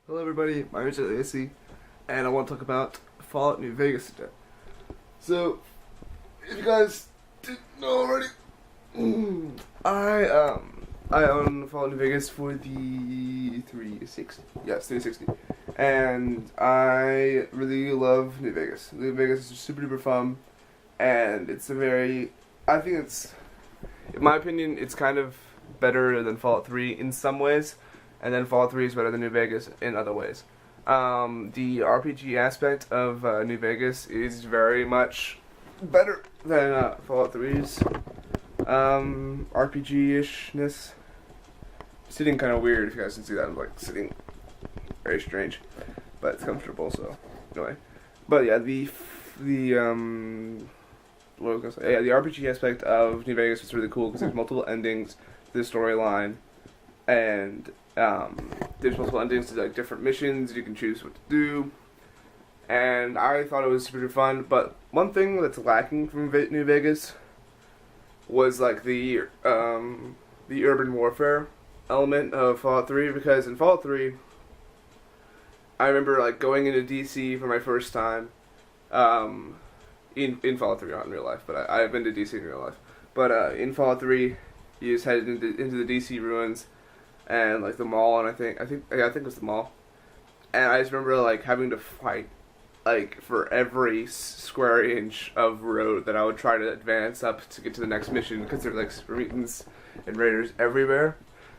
Hello everybody, my name is JSYK, and I want to talk about Fallout New Vegas today. So, if you guys didn't know already, I own Fallout New Vegas for the 360. Yes, 360. And I really love New Vegas. New Vegas is super duper fun, and I think it's, in my opinion, it's kind of better than Fallout 3 in some ways. And then Fallout 3 is better than New Vegas in other ways. The RPG aspect of New Vegas is very much better than Fallout 3's RPG-ishness. Sitting kind of weird, if you guys can see that. I'm like sitting very strange, but it's comfortable. So anyway, but yeah, what was I gonna say? Yeah, the RPG aspect of New Vegas was really cool because there's multiple endings to the storyline, and there's multiple endings to like different missions. You can choose what to do, and I thought it was super fun. But one thing that's lacking from New Vegas was like the urban warfare element of Fallout 3, because in Fallout 3, I remember like going into DC for my first time, in Fallout 3, not in real life, but I've been to DC in real life. But in Fallout 3, you just headed into the DC ruins and like the mall, and I think it was the mall. And I just remember like having to fight like for every square inch of road that I would try to advance up to get to the next mission, because there were like mutants and raiders everywhere.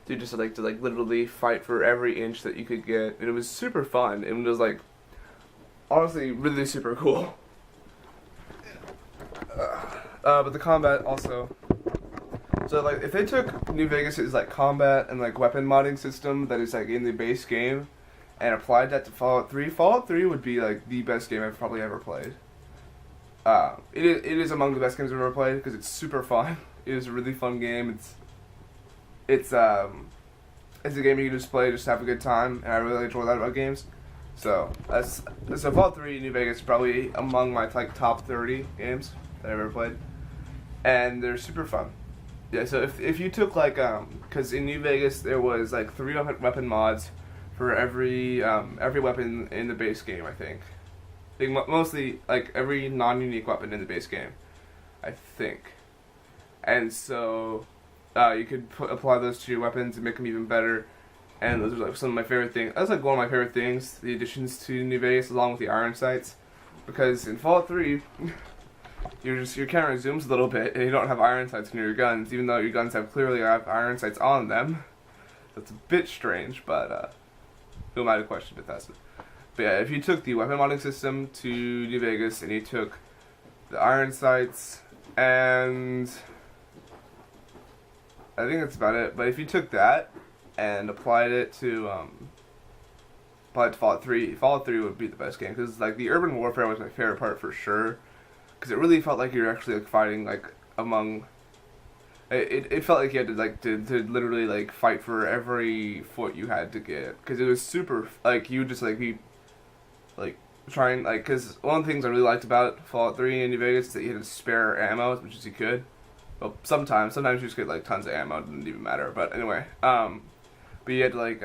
So you just like to like literally fight for every inch that you could get, and it was super fun. It was like honestly really super cool. But the combat also. So like if they took New Vegas' like combat and like weapon modding system that is like in the base game and applied that to Fallout 3, Fallout 3 would be like the best game I've probably ever played. It is among the best games I've ever played because it's super fun. It is a really fun game. It's a game you can just play, just have a good time, and I really enjoy that about games. So Fallout 3 New Vegas is probably among my like top 30 games that I've ever played, and they're super fun. Yeah, so if you took like because in New Vegas there was like 3 weapon mods for every weapon in the base game. I think mostly like every non-unique weapon in the base game, I think, and so you could apply those to your weapons and make them even better. And those are like some of my favorite things. That's like one of my favorite things, the additions to New Vegas, along with the iron sights, because in Fallout 3. Your camera zooms a little bit, and you don't have iron sights near your guns, even though your guns clearly have iron sights on them. That's a bit strange, but who might have questioned Bethesda? But yeah, if you took the weapon modding system to New Vegas and you took the iron sights, and I think that's about it. But if you took that and applied it to Fallout 3, Fallout 3 would be the best game, because like the urban warfare was my favorite part for sure. Because it really felt like you were actually like fighting like among. It felt like you had to like to literally like fight for every foot you had to get, because it was super like you would just like be like trying like, because one of the things I really liked about Fallout 3 in New Vegas is that you had to spare ammo as much as you could. Well, sometimes you just get like tons of ammo, it didn't even matter. But anyway, but you had to like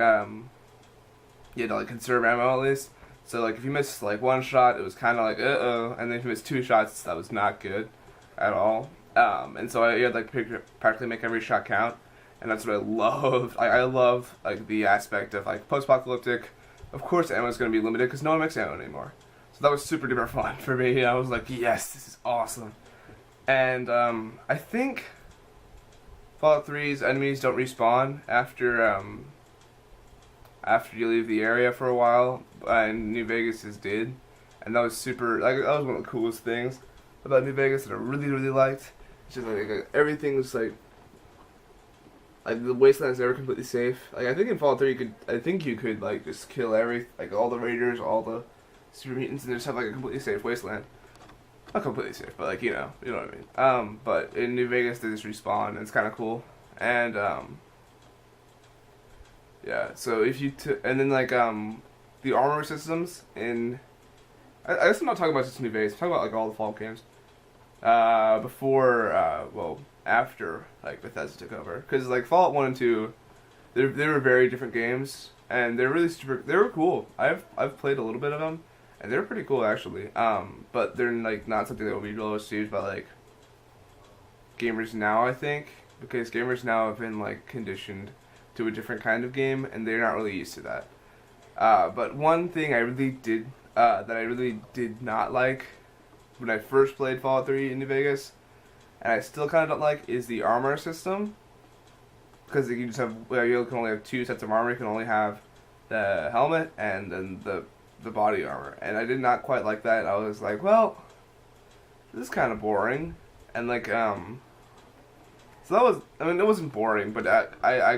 conserve ammo at least. So like if you missed like one shot, it was kind of like and then if you missed 2 shots, that was not good at all. And so you had like practically make every shot count, and that's what I love. I love like the aspect of like post-apocalyptic. Of course, ammo is going to be limited because no one makes ammo anymore. So that was super duper fun for me. I was like, yes, this is awesome. And I think Fallout 3's enemies don't respawn after you leave the area for a while, and New Vegas's did, and that was super. Like that was one of the coolest things about New Vegas that I really really liked. It's just like everything was like the wasteland is never completely safe. Like I think in Fallout 3 you could like just kill all the raiders, all the super mutants, and just have like a completely safe wasteland. Not completely safe, but like you know what I mean. But in New Vegas they just respawn, and it's kind of cool, and yeah, so if you and then like the armor systems in, I guess I'm not talking about just New Vegas. I'm talking about like all the Fallout games. After like Bethesda took over, because like Fallout 1 and 2, they were very different games. and they're really super. They were cool. I've played a little bit of them, and they're pretty cool actually. But they're like not something that will be well received by like gamers now, I think, because gamers now have been like conditioned to a different kind of game, and they're not really used to that. But one thing I really did that I really did not like when I first played Fallout 3 in New Vegas, and I still kind of don't like, is the armor system. Because you just have, well, you can only have 2 sets of armor. You can only have the helmet and then the body armor, and I did not quite like that. I was like, well, this is kind of boring, and like so that was, I mean, it wasn't boring, but I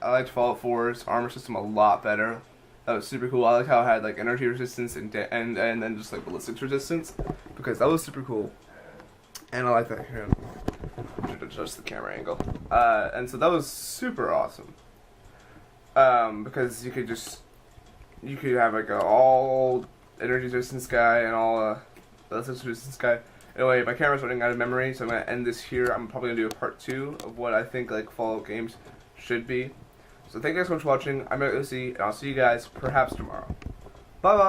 liked Fallout 4's armor system a lot better. That was super cool. I like how it had like energy resistance and then just like ballistics resistance, because that was super cool. And I like that here. I should adjust the camera angle. And so that was super awesome. Because you could have like a all energy resistance guy and all ballistics resistance guy. Anyway, my camera's running out of memory, so I'm gonna end this here. I'm probably gonna do a part 2 of what I think like Fallout games should be. So thank you guys so much for watching. I'm Lucy, and I'll see you guys perhaps tomorrow. Bye bye.